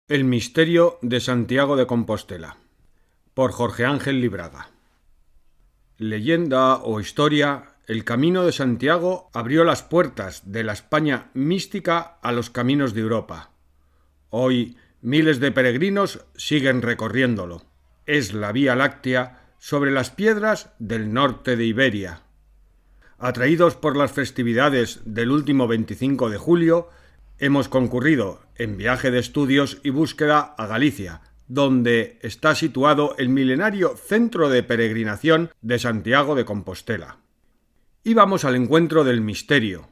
El misterio de Santiago de Compostela, por Jorge Ángel Libraga. Leyenda o historia, el Camino de Santiago abrió las puertas de la España mística a los caminos de Europa. Hoy miles de peregrinos siguen recorriéndolo. Es la Vía Láctea sobre las piedras del norte de Iberia. Atraídos por las festividades del último 25 de julio, hemos concurrido en viaje de estudios y búsqueda a Galicia, donde está situado el milenario centro de peregrinación de Santiago de Compostela. Íbamos al encuentro del misterio,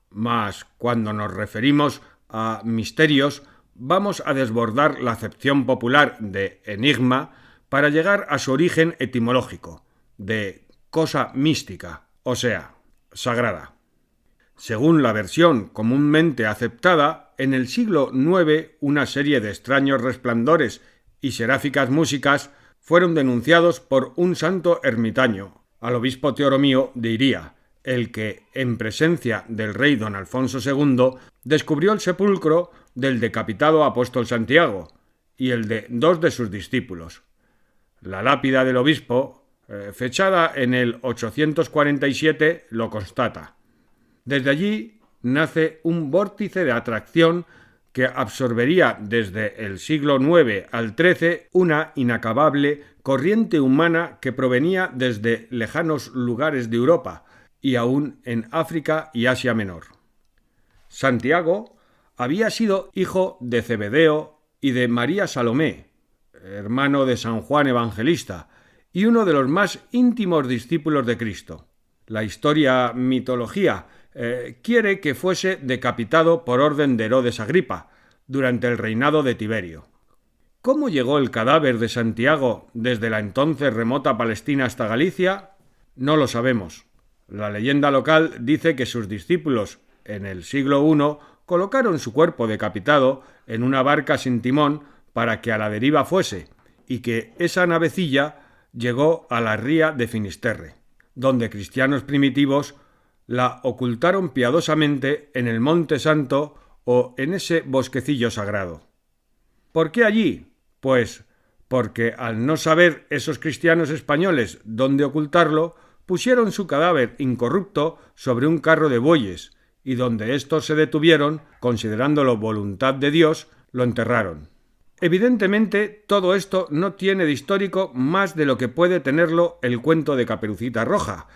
mas cuando nos referimos a misterios, vamos a desbordar la acepción popular de enigma para llegar a su origen etimológico, de cosa mística, o sea, sagrada. Según la versión comúnmente aceptada, en el siglo IX una serie de extraños resplandores y seráficas músicas fueron denunciados por un santo ermitaño, al obispo Teoromío de Iría, el que, en presencia del rey don Alfonso II, descubrió el sepulcro del decapitado apóstol Santiago y el de dos de sus discípulos. La lápida del obispo, fechada en el 847, lo constata. Desde allí nace un vórtice de atracción que absorbería desde el siglo IX al XIII una inacabable corriente humana que provenía desde lejanos lugares de Europa y aún en África y Asia Menor. Santiago había sido hijo de Zebedeo y de María Salomé, hermano de San Juan Evangelista, y uno de los más íntimos discípulos de Cristo. La mitología quiere que fuese decapitado por orden de Herodes Agripa durante el reinado de Tiberio. ¿Cómo llegó el cadáver de Santiago desde la entonces remota Palestina hasta Galicia? No lo sabemos. La leyenda local dice que sus discípulos, en el siglo I, colocaron su cuerpo decapitado en una barca sin timón para que a la deriva fuese, y que esa navecilla llegó a la ría de Finisterre, donde cristianos primitivos la ocultaron piadosamente en el Monte Santo o en ese bosquecillo sagrado. ¿Por qué allí? Pues porque al no saber esos cristianos españoles dónde ocultarlo, pusieron su cadáver incorrupto sobre un carro de bueyes, y donde éstos se detuvieron, considerándolo voluntad de Dios, lo enterraron. Evidentemente, todo esto no tiene de histórico más de lo que puede tenerlo el cuento de Caperucita Roja,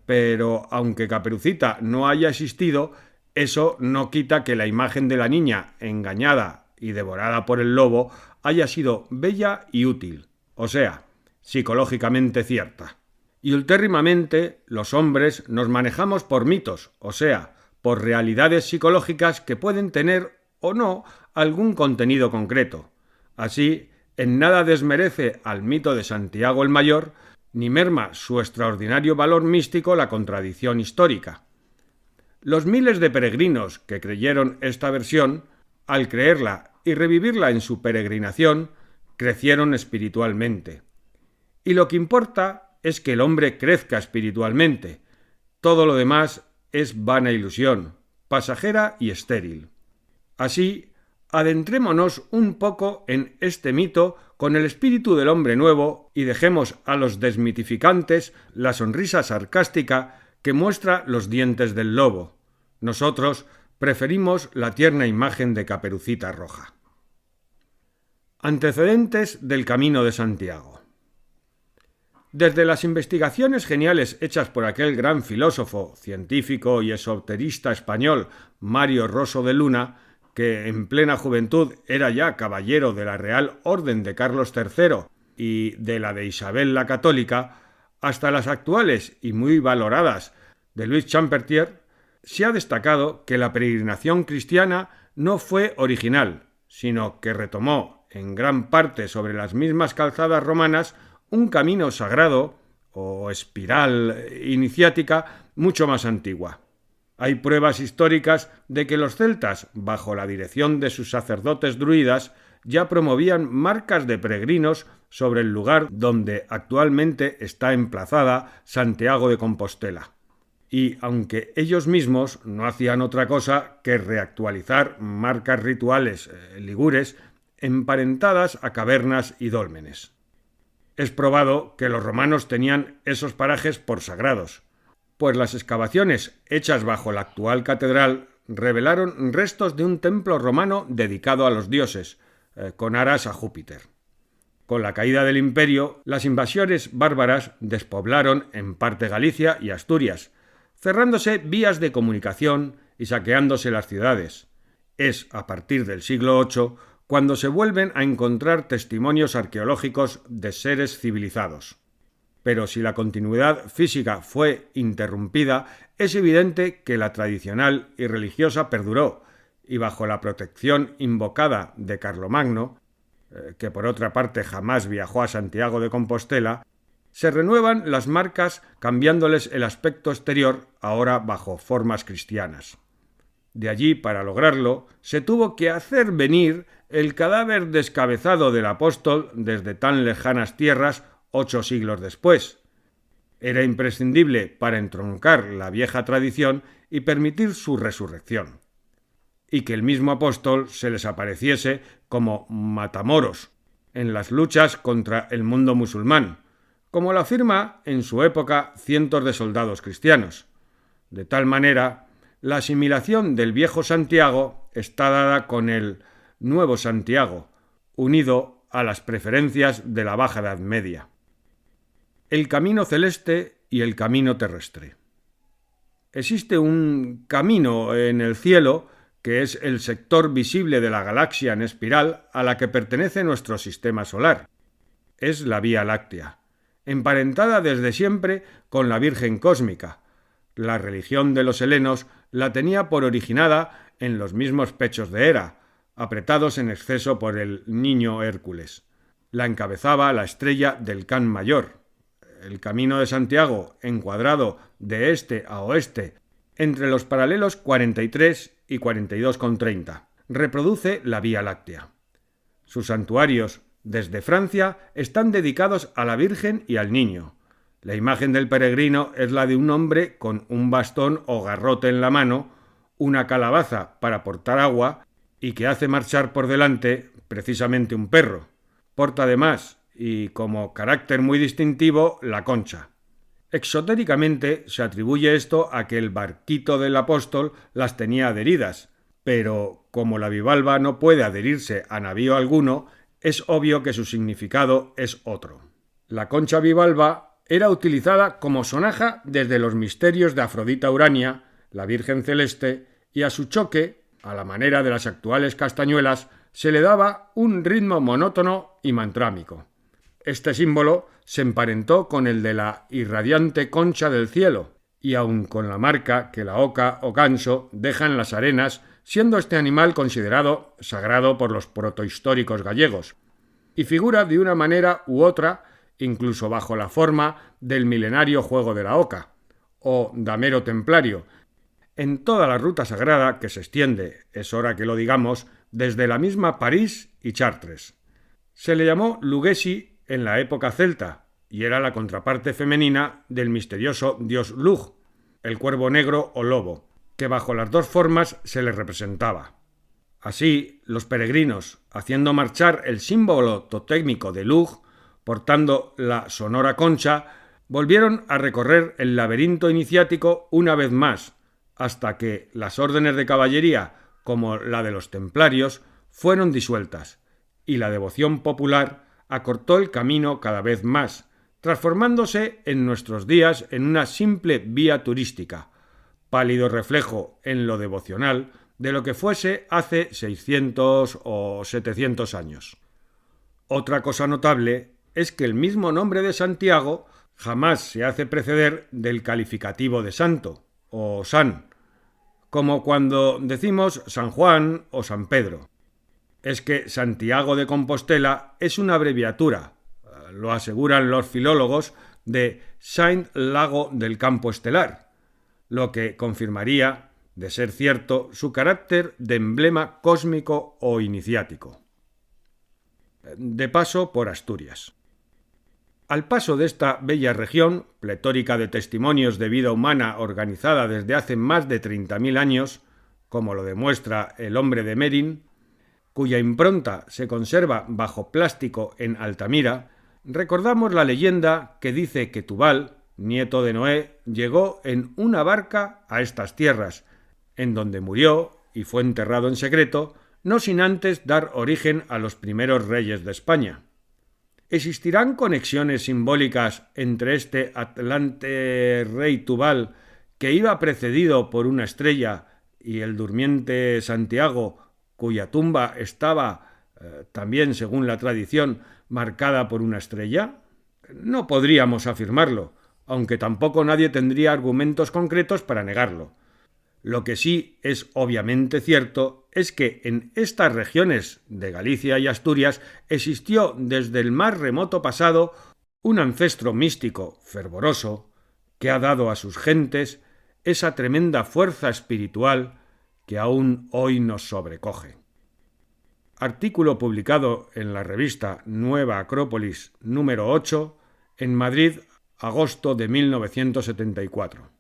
pero aunque Caperucita no haya existido, eso no quita que la imagen de la niña engañada y devorada por el lobo haya sido bella y útil, o sea, psicológicamente cierta. Y ultérrimamente los hombres nos manejamos por mitos, o sea, por realidades psicológicas que pueden tener o no algún contenido concreto. Así, en nada desmerece al mito de Santiago el Mayor, ni merma su extraordinario valor místico la contradicción histórica. Los miles de peregrinos que creyeron esta versión, al creerla y revivirla en su peregrinación, crecieron espiritualmente. Y lo que importa es que el hombre crezca espiritualmente. Todo lo demás es vana ilusión, pasajera y estéril. Así, adentrémonos un poco en este mito con el espíritu del hombre nuevo y dejemos a los desmitificantes la sonrisa sarcástica que muestra los dientes del lobo. Nosotros preferimos la tierna imagen de Caperucita Roja. Antecedentes del Camino de Santiago. Desde las investigaciones geniales hechas por aquel gran filósofo, científico y esoterista español Mario Roso de Luna, que en plena juventud era ya caballero de la Real Orden de Carlos III y de la de Isabel la Católica, hasta las actuales y muy valoradas de Louis Champetier, se ha destacado que la peregrinación cristiana no fue original, sino que retomó en gran parte sobre las mismas calzadas romanas un camino sagrado o espiral iniciática mucho más antigua. Hay pruebas históricas de que los celtas, bajo la dirección de sus sacerdotes druidas, ya promovían marcas de peregrinos sobre el lugar donde actualmente está emplazada Santiago de Compostela. Y aunque ellos mismos no hacían otra cosa que reactualizar marcas rituales ligures, emparentadas a cavernas y dólmenes. Es probado que los romanos tenían esos parajes por sagrados, pues las excavaciones hechas bajo la actual catedral revelaron restos de un templo romano dedicado a los dioses, con aras a Júpiter. Con la caída del imperio, las invasiones bárbaras despoblaron en parte Galicia y Asturias, cerrándose vías de comunicación y saqueándose las ciudades. Es a partir del siglo VIII cuando se vuelven a encontrar testimonios arqueológicos de seres civilizados. Pero si la continuidad física fue interrumpida, es evidente que la tradicional y religiosa perduró, y bajo la protección invocada de Carlomagno, que por otra parte jamás viajó a Santiago de Compostela, se renuevan las marcas cambiándoles el aspecto exterior, ahora bajo formas cristianas. De allí, para lograrlo, se tuvo que hacer venir el cadáver descabezado del apóstol desde tan lejanas tierras 8 siglos después. Era imprescindible para entroncar la vieja tradición y permitir su resurrección, y que el mismo apóstol se les apareciese como matamoros en las luchas contra el mundo musulmán, como lo afirma en su época cientos de soldados cristianos. De tal manera, la asimilación del viejo Santiago está dada con el nuevo Santiago, unido a las preferencias de la Baja Edad Media. El camino celeste y el camino terrestre. Existe un camino en el cielo que es el sector visible de la galaxia en espiral a la que pertenece nuestro sistema solar. Es la Vía Láctea, emparentada desde siempre con la Virgen Cósmica. La religión de los helenos la tenía por originada en los mismos pechos de Hera, apretados en exceso por el niño Hércules. La encabezaba la estrella del Can Mayor. El camino de Santiago, encuadrado de este a oeste, entre los paralelos 43 y 42,30, reproduce la Vía Láctea. Sus santuarios, desde Francia, están dedicados a la Virgen y al Niño. La imagen del peregrino es la de un hombre con un bastón o garrote en la mano, una calabaza para portar agua y que hace marchar por delante precisamente un perro. Porta además, y como carácter muy distintivo, la concha. Exotéricamente se atribuye esto a que el barquito del apóstol las tenía adheridas, pero como la bivalva no puede adherirse a navío alguno, es obvio que su significado es otro. La concha bivalva era utilizada como sonaja desde los misterios de Afrodita Urania, la Virgen Celeste, y a su choque, a la manera de las actuales castañuelas, se le daba un ritmo monótono y mantrámico. Este símbolo se emparentó con el de la irradiante concha del cielo, y aun con la marca que la oca o ganso deja en las arenas, siendo este animal considerado sagrado por los protohistóricos gallegos, y figura de una manera u otra, incluso bajo la forma del milenario juego de la oca, o damero templario, en toda la ruta sagrada que se extiende, es hora que lo digamos, desde la misma París y Chartres. Se le llamó Lughesi en la época celta, y era la contraparte femenina del misterioso dios Lugh, el cuervo negro o lobo, que bajo las dos formas se le representaba. Así, los peregrinos, haciendo marchar el símbolo totémico de Lugh, portando la sonora concha, volvieron a recorrer el laberinto iniciático una vez más, hasta que las órdenes de caballería, como la de los templarios, fueron disueltas, y la devoción popular acortó el camino cada vez más, transformándose en nuestros días en una simple vía turística, pálido reflejo en lo devocional de lo que fuese hace 600 o 700 años. Otra cosa notable es que el mismo nombre de Santiago jamás se hace preceder del calificativo de santo, o san, como cuando decimos San Juan o San Pedro. Es que Santiago de Compostela es una abreviatura, lo aseguran los filólogos, de Saint Lago del Campo Estelar, lo que confirmaría, de ser cierto, su carácter de emblema cósmico o iniciático. De paso por Asturias. Al paso de esta bella región, pletórica de testimonios de vida humana organizada desde hace más de 30.000 años, como lo demuestra el hombre de Merin, cuya impronta se conserva bajo plástico en Altamira, recordamos la leyenda que dice que Tubal, nieto de Noé, llegó en una barca a estas tierras, en donde murió y fue enterrado en secreto, no sin antes dar origen a los primeros reyes de España. ¿Existirán conexiones simbólicas entre este atlante rey Tubal, que iba precedido por una estrella, y el durmiente Santiago, cuya tumba estaba, también según la tradición, marcada por una estrella? No podríamos afirmarlo, aunque tampoco nadie tendría argumentos concretos para negarlo. Lo que sí es obviamente cierto es que en estas regiones de Galicia y Asturias existió desde el más remoto pasado un ancestro místico fervoroso que ha dado a sus gentes esa tremenda fuerza espiritual que aún hoy nos sobrecoge. Artículo publicado en la revista Nueva Acrópolis número 8, en Madrid, agosto de 1974.